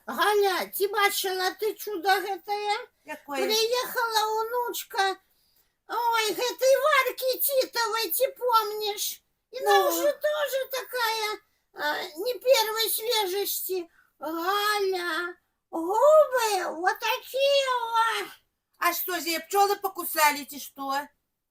Галя, ти бачила ти чудо гэтае? Якое? Приехала внучка. Ой, гэтай Варьки Титовой, ты помнишь? И она уже тоже такая не первой свежести. Галя, губы вот такие вот. А что же, пчелы покусали, ці что?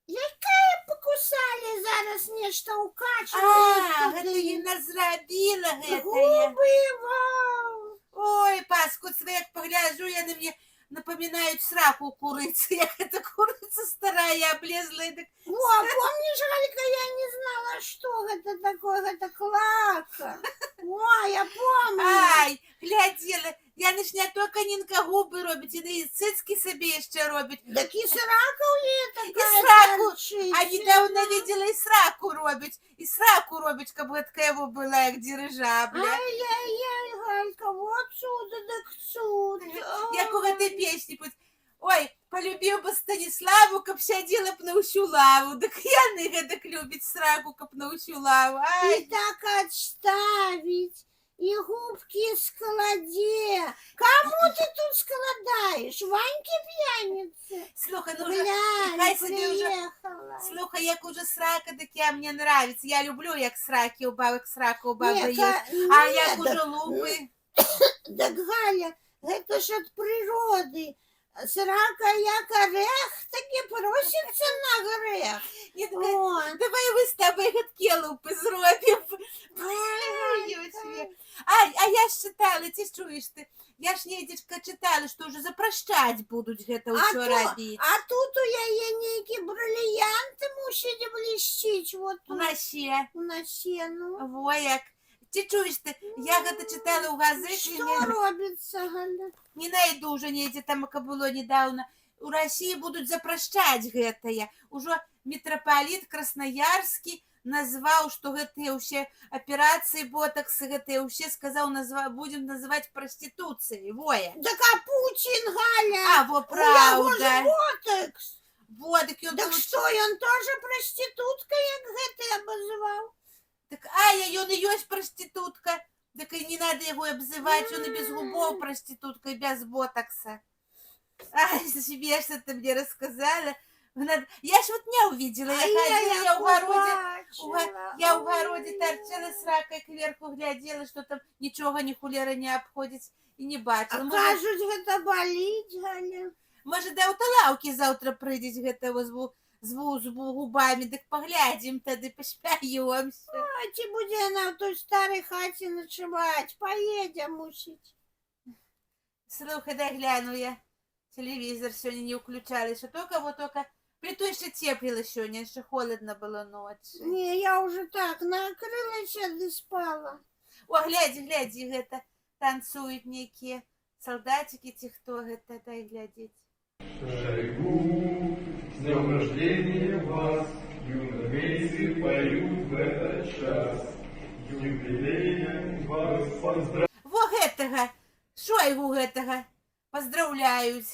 Якая покусали, зараз нечто укачивает. Гэта яна зрабіла гэтае. Губы, вау. Ой, паскудство, як погляжу, яны мне напоминают сраку курицы. Як эта курица старая, облезла. О, помнишь, Галька, я не знала, что это такое, это клака. О, я помню. Ай, глядела, яны ж не только Нинка губы робить, яны і цицки собі ще робить. Так и срака у нее такая. И сраку. торчит. А недавно видела, и сраку робить. И сраку робить, как бы така его была, як дирижабля. Ай-яй-яй, Галька, вот сюда, так сюда. Як у гэтай песні путь. Ой, полюбіў бы Станіславу, каб сядзела б на ўсю лаву. Дык яны гэтак любяць сраку, каб на ўсю лаву. Ай, И так отставить. И губки складе. Кому ты тут складаешь? Ваньке пьянице? слухай, ну уже, Глянь, хай собі уже. приехала. Слухай, як уже срака, так я мне нравится. Я люблю, як сраки у бабок, срака у бабы Нет, есть. А як нет, уже лупы. Так, Галя, это ж от природы. Срака як орех, так и просится на грех. Ні, так, О, давай мы с тобой гэткі лупы зробім. ой, А я ж читала, ти чуєш ти? Я ж недечка читала, що вже запрещать будуть гэта ўсё рабіць. А тут у яе нейкі брыльянты мусіць блішчыць вот У нас ще. на сену. Во як. Ти чуєш ти? Я гэта читала ў газеце, Что робіцца, Галя? не найду уже недзе там, как было недавно. У России будут запрещать гэтае. Ужо митрополит Красноярскі назваў, што гэтыя ўсе аперацыі ботаксы, гэтыя ўсе сказаў, будем называть проституцией. Воя. Так а Путин, Галя, А, во правда. ботекс. Вот, так ён Так что, он тоже проститутка, як гэты обозвал? Так, ён і ёсць проститутка. Так і не надо яго абзываць, ён і без губоў проститутка, і без ботакса. Ай, смешно ты мне рассказала. Я ж вот не увидела, я ходила, я в городе торчала с ракой кверху, глядела, что там ничего, ни хулера не обходить и не бачила. А кажуть, гэта боліць, Галя. Может, да у талаўкі завтра прыйдзець гэта з губами, дык паглядзім тады, паспяёмся. А ці будзе яна в той старой хаце ночевать? Поедем, мусіць. Слухай, дай гляну я. Телевизор сегодня не включали, еще только плиту еще теплила сегодня, еще холодно было ночью. Не, я уже так накрылась, да спала. О, гляди, это танцуют некие солдатики, те, кто это, дай глядеть. Шойгу, с днем рождения вас, юномейцы поют в этот час. Юбилеем вас поздравляю. Во гэтага, Шойгу гэтага, поздравляют.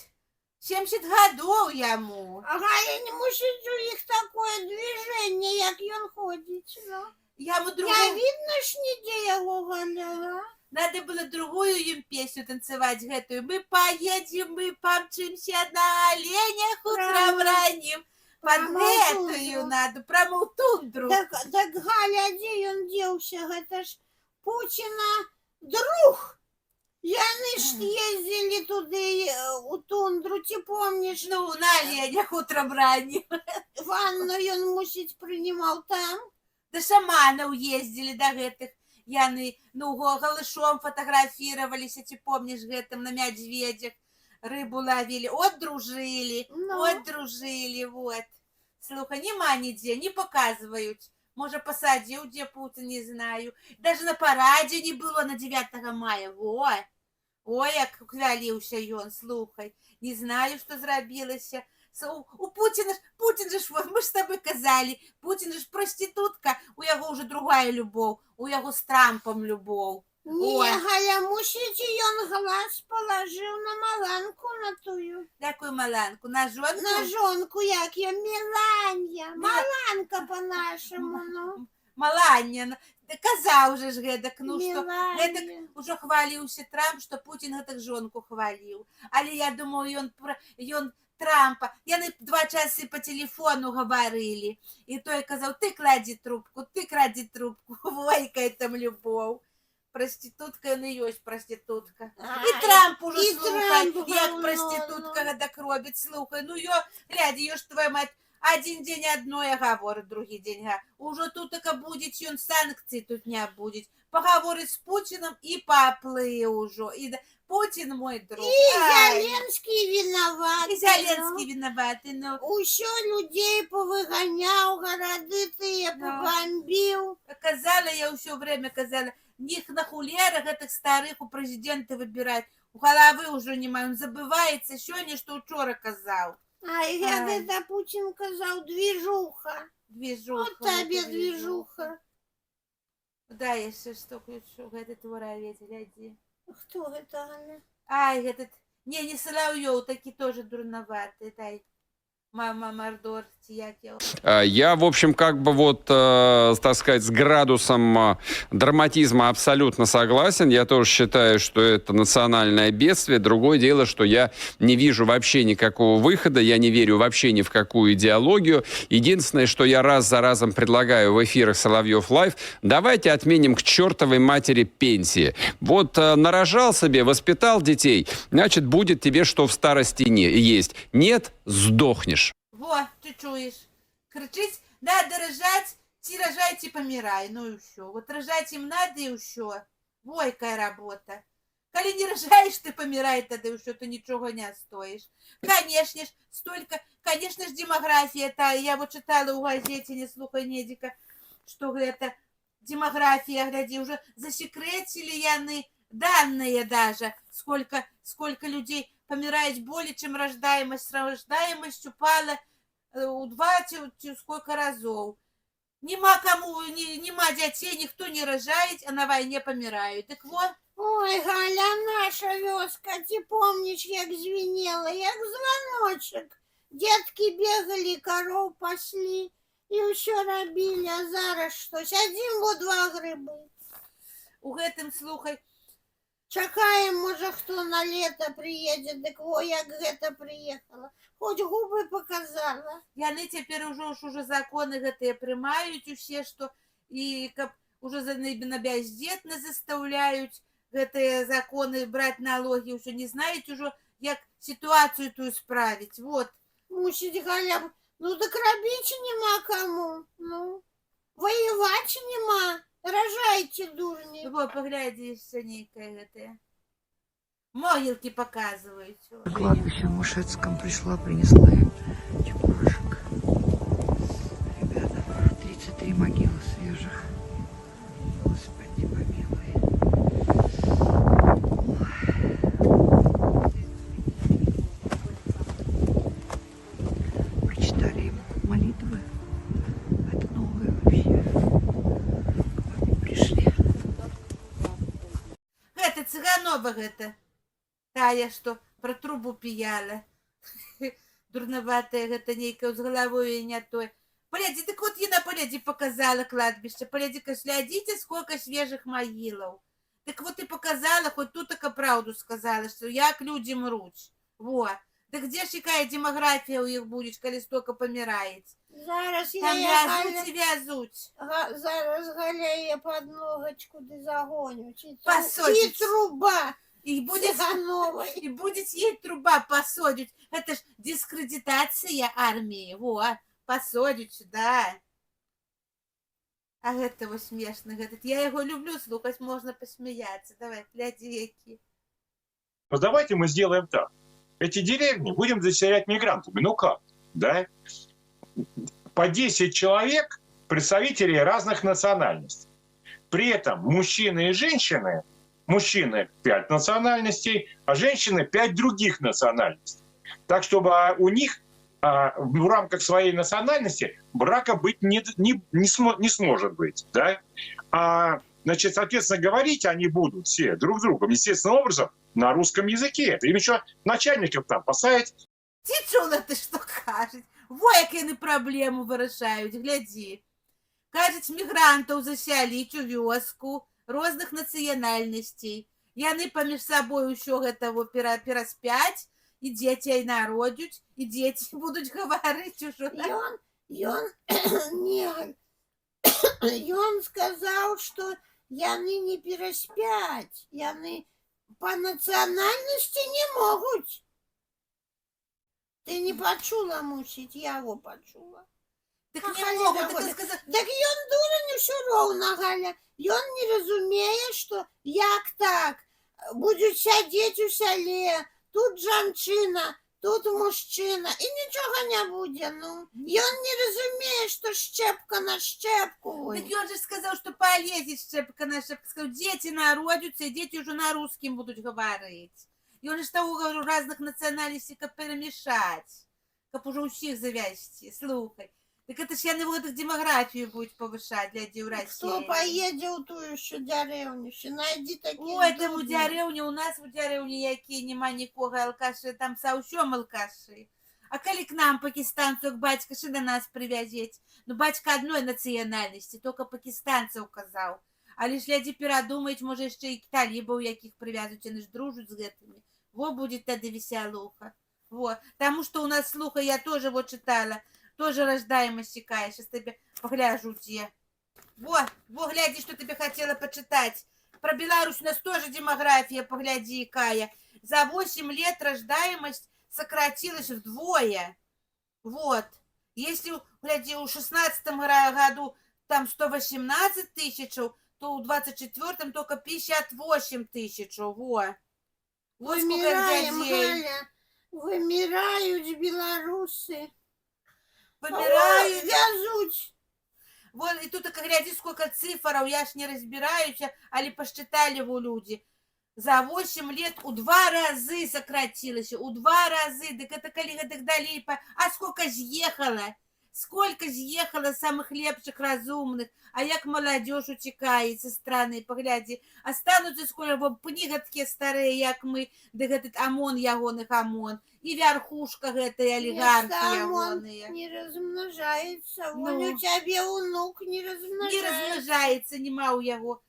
70 гадоў яму. Ага, я не мусіць у іх такое движение, як ён ходзіць, ну. Яму Не другую... видно ж нідзе яго, Галя, Надо было другую им песню танцевать гэтую. Мы поедем, мы помчимся на оленях, утром ранним. Под гэтую надо, праму тундру. Так, Галя, дзе ён дзеўся? Гэта ж Пуціна друг. Яны ж ездили туды, у тундру, ці помнишь? Ну, на оленях утром ранним. Ванну ён, мусіць, прынимал там. Да шаманов ездили до гэтых. Яны, ну, голышом фотографировались, ці помнишь, гэтым на медведях. Рыбу ловили, от дружили, вот. Слухай, нема нигде, не показывают. Может, посадил где Путин, не знаю. Даже на параде не было на 9 мая. Ой, як хваліўся ён, слухай. Не знаю, что зрабілася. У Путин же, мы ж с тобой казали, Путин же проститутка, у яго уже другая любовь, у яго с Трампом любовь. Не, Галя, мусіць, ён глаз палажыў на маланку на тую. Такую маланку, на жонку. На жонку, як я, Меланья. Маланка по-нашаму, ну. Маланья, ну, да казаў же ж гэтак, ну што, Меланья. гэтак ужо хваліўся Трамп, што Пуцін гэтак жонку хваліў. Але я думаю, ён Трампа, яны 2 часы по телефону гаварылі. І той казаў, ты кладзі трубку, войкай там любоў. Проститутка яны ёсць, проститутка. І Трамп ужо і слухай, Трамп, як ну, проститутка гэтак робіць, слухай. Ну глядзі, ж твоя мать, один день одное гаворыць, другі дзень га. Ужо тут така будзе, ён санкцый тут не будзе. Пагаворыць з Пуціным і паплыў ужо. І Путін мой друг. І Зеленскі вінаваты. І Зеленскі вінаваты, ну. Усё людзей повыганяў, гарады тыя побомбіў. Казала, я ўсё время казала, них на хулерах гэтых старых у прэзідэнта выбіраць. У галавы ўжо няма, ён забываецца сёння, што ўчора казаў. Ай, як гэта Путін казаў, движуха. Движуха. Вот табе движуха. Да, яшчэ што ключу, гэты творавец, глядзі. Хто гэта, Галя? Ай, этот, не Соловьёв, такі тоже дурноватый, дай. Мама Мордор, як его. Я, в общем, как бы вот, так сказать, с градусом драматизма абсолютно согласен. Я тоже считаю, что это национальное бедствие. Другое дело, что я не вижу вообще никакого выхода, я не верю вообще ни в какую идеологию. Единственное, что я раз за разом предлагаю в эфирах Соловьев Лайв, давайте отменим к чертовой матери пенсии. Вот нарожал себе, воспитал детей, значит, будет тебе что в старости есть. Нет, сдохнешь. Во, ты чуешь? Кричить, надо рожать, ці рожай, ці помирай, ну и все. Вот рожать им надо и все. Ой, какая работа. Коли не рожаешь, ты помирай тогда и все, ты ничего не стоишь. Конечно ж, столько, конечно ж, демография, это, я вот читала у газете, не слухай Недика, что это демография, гляди, уже засекретили яны данные даже, сколько людей помирает более, чем рождаемость. Рождаемость упала у 20 сколько разов. Нема кому, нема детей, никто не рожает, а на войне помирают. Так вот. Ой, Галя, наша вёска, ти помніш, як звенела, як звоночек. Детки бегали, коров пасли и ўсё рабілі, а зараз што? Сядзім во 2 грыбы. У гэтым, слухай, чакаем, можа, хто на лето приедзе, дык во, як гэта приехала. Хоць губы показала. яны цяпер уже законы гэтыя прымаюць усе, што і каб уже на бяздзетнасць застаўляюць гэтыя законы браць налогі, ўсё не знаюць ужо, як сітуацыю тую справіць. Вот. Мусіць, Галя, ну так рабіць нема каму. Ну, воевать нема. Рожайте, дурни. Во, паглядзі, яшчэ нейкая гэтая. Могілкі показываюць. На кладбище в Мушецком пришла, принесла им чепушек. Ребята, 33 могилы свежих. Господи, помилуй. Прочитали им молитвы. Это новое вообще. Они пришли. Гэта Цыганова гэта. Тая, што пра трубу п'яла. Дурнаватая гэта нейкая з галавой не той. Палядзі, так вот яна, палядзі, показала кладбище. Палядзі-ка, глядзіце, сколько свежих могилов. Так вот и показала, хоть тут така правду сказала, что як люди мруць. Во. Так где ж якая демография у іх будзе, калі столько помирает? Зараз я Там Галя, вязуть и вязуть. зараз Галя я под ногочку ды загоню. Посадить. И труба. И будет, Цыгановой. и будет ей труба посадить. Это ж дискредитация армии. Во, посадить сюда. А гэтого смешно. Я его люблю слухать, можно посмеяться. Давай, глядzi, які. Но давайте мы сделаем так. Эти деревни будем заселять мигрантами. Ну как? Да? По 10 человек представителей разных национальностей. При этом мужчины и женщины, мужчины 5 национальностей, а женщины 5 других национальностей. Так, чтобы у них в рамках своей национальности брака быть не сможет быть. Да? А Значит, соответственно, говорить они будут все друг с другом, естественным образом, на русском языке. Им еще начальников там поставить. Ти чула ти, що кажуть? Во, як вони проблему вирішають, гляді. Кажуть, мігрантів заселять у вёску розных нацыянальнасцей. Яны паміж сабою ўсё гэтага пераспяць, і дзецей народзяць, і дзеці будуць гаварыць ужо. Ён, не, ён сказаў, што яны не пераспяць, яны па нацыянальнасці не могуць. Ты не пачула, мусіць, я его пачула. Так А не Галя могут, говорит, так сказать. Так ён дурань усё роўна, Галя. Ён не разумее, што як так, будуць сядзець у сяле, тут жанчына, тут мужчына, і нічога не будзе, ну. Ён не разумее, што шчэпка на шчэпку. Так ён же сказаў, што палезе шчэпка на шчэпка. Сказаў, дзеці народзяцца, і дзеці ўжо на рускім будуць гаварыць. Ён же того говорю, разных нацыянальнасцей, каб перамешаць, каб ужо ўсіх завязці. Слухай. Так это ж яны гэтых демаграфію будуць павышаць для дзеў Расіі. Хто паедзе ў тую що дзярэўню, найдзі такі. Ой, там у дзярэўні, у нас у дзярэўні якія няма нікога алкашы, там саўсём алкашы. А калі к нам пакістанцу, бацька ж да нас прывязець? Ну, бацька адной нацыянальнасці, толькі пакістанцаў казаў. Але ж глядзі перадумаюць, можа яшчэ і талібаў якіх прывязуць, яны ж дружуць з гэтымі. Во будзе тады весялуха. Во, таму што у нас, слухай, я тоже вот читала, тоже рождаемость сякая, сейчас тебе погляжу где. Вот, гляди, что тебе хотела почитать. Про Беларусь у нас тоже демография, погляди, какая. За 8 лет рождаемость сократилась вдвое. Вот. Если, гляди, у 16-м году там 118 тысяч, то у 24-м только 58 тысяч. Вот. Вот сколько Вымираем, дядей. Галя, вымирают белорусы. Вымирают. Вязуть. Вот, и тут, так гляди, сколько цифров, я ж не разбираюсь, але посчитали его люди. За 8 лет у 2 разы сократилось, у 2 разы, так это коли так далее, а сколько съехало? Сколько съехало самых лепших, разумных, а як молодежь утекает со страны, погляди, останутся сколько пни гэткі старые, як мы, да этот ОМОН ягоных ОМОН, и верхушка гэтай олигархи ягоные. Не размножается, Ну. вон у тебе внук не Не размножается. размножается, нема у яго.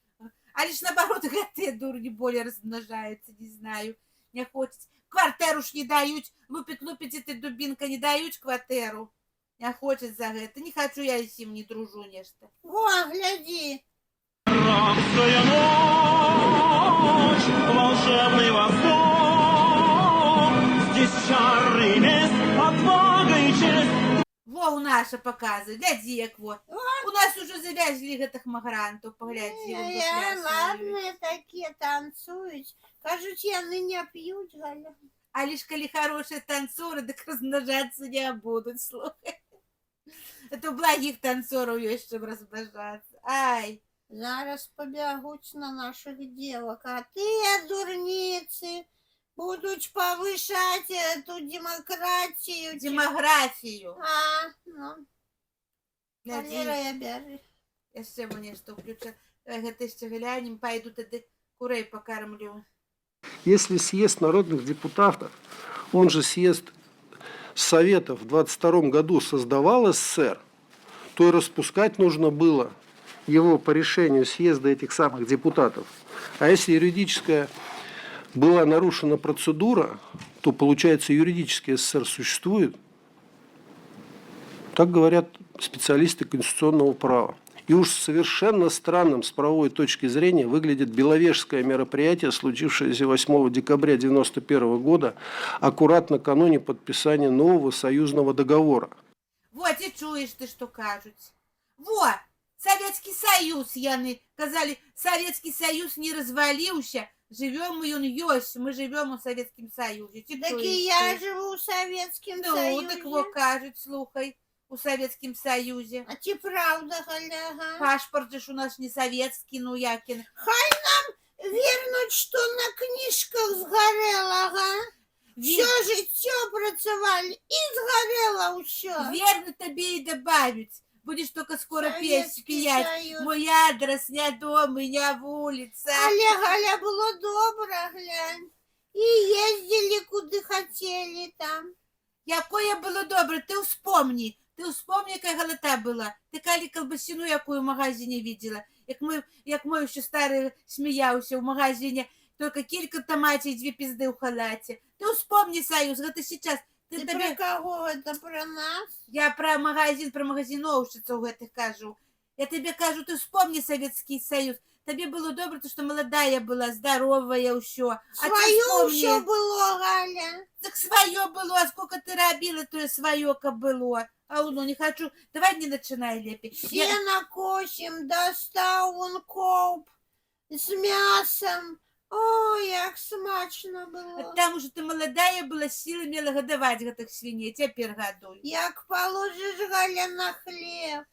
А лишь наоборот, гэтыя дурни более размножаются, не знаю, не хочется. Квартиру ж не дают, лупит, эта дубинка, не дают квартиру. Не хочет за гэта. Не хочу я с ним, не дружу нечто. Во, гляди. Арабская ночь, волшебный восток, здесь чары есть, отвага и честь. Во, у наша показывает, гляди, як вот. У нас уже завязли гэтых мигрантов, погляди. вон Ладно, такие танцуют. Кажуть, яны не пьют, Галя. А лишь коли хорошие танцоры, так размножаться не будут, слухай. Это у благих танцоров есть чем размножаться. Ай. Зараз побягуть на наших девок, а ты, дурницы, будут повышать эту демократию. Демографию. Ну, Гляди. Валера, я бяжи. Яшчэ мне што ўключа. Гэта яшчэ глянем, пайду тады курэй покормлю. Если съезд народных депутатов, он же съезд Советов в 22 году создавал СССР, то и распускать нужно было его по решению съезда этих самых депутатов. А если юридическая была нарушена процедура, то, получается, юридический СССР существует. Так говорят специалисты конституционного права. И уж совершенно странным с правовой точки зрения выглядит беловежское мероприятие, случившееся 8 декабря 1991 года, аккурат накануне подписания нового союзного договора. Вот и чуешь ты, что кажут. Во! Советский Союз, яны казали, Советский Союз не развалился, живем и он есть, мы живем в Советском Союзе. Ты Так чуешь и я ты? живу в Советском Ну, Союзе. так вот кажут, слухай, у Советском Союзе. А ти правда, Галя, ага. Паспорт же ж у нас не советский, ну якин. Вернуть, что на книжках сгорело, ага. Все життя працювали і згорело все. Верно тебе и добавить. Будешь только скоро Советский петь. Союз. Мой адрес не дом и не вулица. Але, Галя, было добро, глянь. И ездили, куды хотели там. Якое было добре, ты вспомни, какая голота была. Ты калі колбасину, якую в магазине видела. Як мы еще старый смеялся в магазине, только кілька томатів, 2 пизды в халате. Ты вспомни, Союз, это сейчас. Ты про кого это, про нас? Я про магазиновщицу гэтых кажу. Я тебе кажу, ты вспомни Советский Союз. Тебе было добре, то, что молодая была, здоровая ўсё. Свое все было, Галя. Так свое было, а сколько ты робила, то и свое было. А ну не хочу, давай не начинай лепи. Сено косим, достал он коп с мясом. Ой, як смачно было. Там уже ты молодая была, силы мела годовать гэтых свиней, теперь годуй. Як положишь, Галя, на хлеб,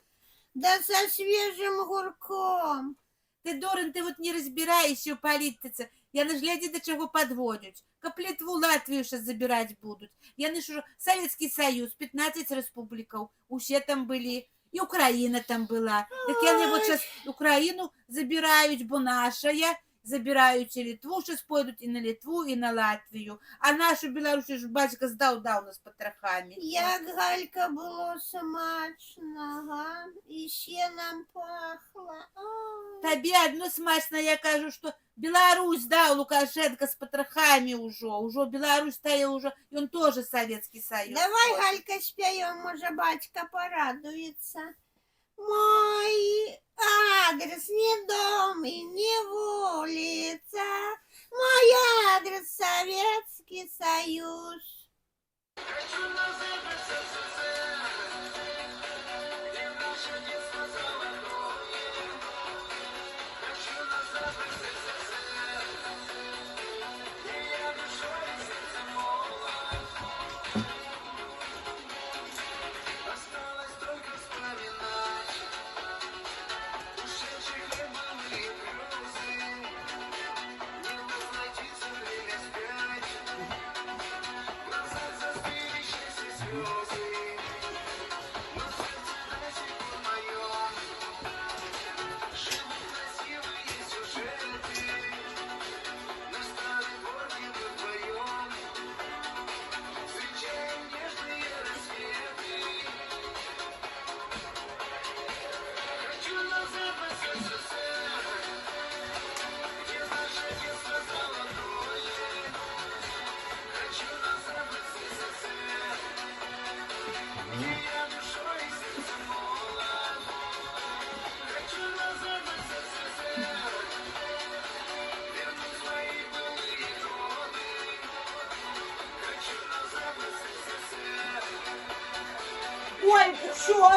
да со свежим гурком. Ты, Дорин, ты вот не разбираешься у политицы. Яны ж глядзі до чего подводят. Каплетву Латвию сейчас забирать будут. Яны ж уже Советский Союз, 15 республиков, усе там были. И Украина там была. Так яны вот сейчас Украину забирают, бо нашая. Забирают и Литву, сейчас пойдут и на Литву, и на Латвию. А нашу Беларусь ж батька сдал нас потрохами. Як, Галька, было смачно, га? И сеном пахло. Ой. Тебе одно смачно, я кажу, что Беларусь дал Лукашенко с потрохами уже Беларусь стоял уже, и он тоже Советский Союз. Давай, Галька, споем, может, батька порадуется. Мой адрес не дом и не улица. Мой адрес Советский Союз. Ой, все,